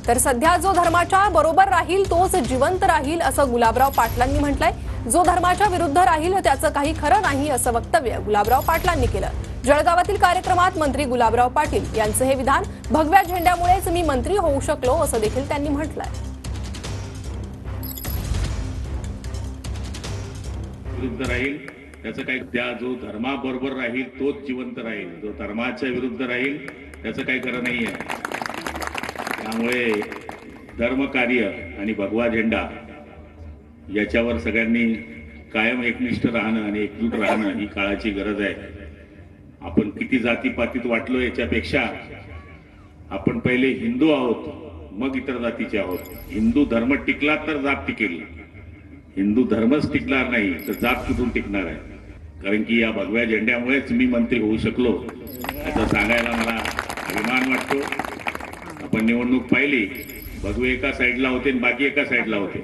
तर सध्या जो धर्माच्या बरोबर राहील तोच जिवंत राहील असं गुलाबराव पाटलांनी म्हटलंय। जो धर्माच्या विरुद्ध राहील त्याचं काही खरं नाही असं वक्तव्य गुलाबराव पाटलांनी केलं। जळगावातील कार्यक्रमात मंत्री गुलाबराव पाटील यांचं हे विधान भगव्या झेंड्यामुळेच मी मंत्री होऊ शकलो असं देखील त्यांनी म्हटलंय। विरुद्ध राहील त्याचं काही त्या जो धर्माबरोबर राहील तोच जिवंत राहील, जो धर्माच्या विरुद्ध राहील त्याचं काही खरं नाही आहे। त्यामुळे धर्मकार्य आणि भगवा झेंडा याच्यावर सगळ्यांनी कायम एकनिष्ठ राहणं आणि एकजूट राहणं ही काळाची गरज आहे। आपण किती जातीपातीत वाटलो याच्यापेक्षा आपण पहिले हिंदू आहोत, मग इतर जातीचे आहोत। हिंदू धर्म टिकला तर जात टिकेल, हिंदू धर्मच टिकणार नाही तर जात कुठून टिकणार आहे। कारण की या भगव्या झेंड्यामुळेच मी मंत्री होऊ शकलो असं सांगायला मला अभिमान वाटतो। आपण निवडणूक पाहिली, भगवे एका साईडला होते आणि बाकी एका साईडला होते।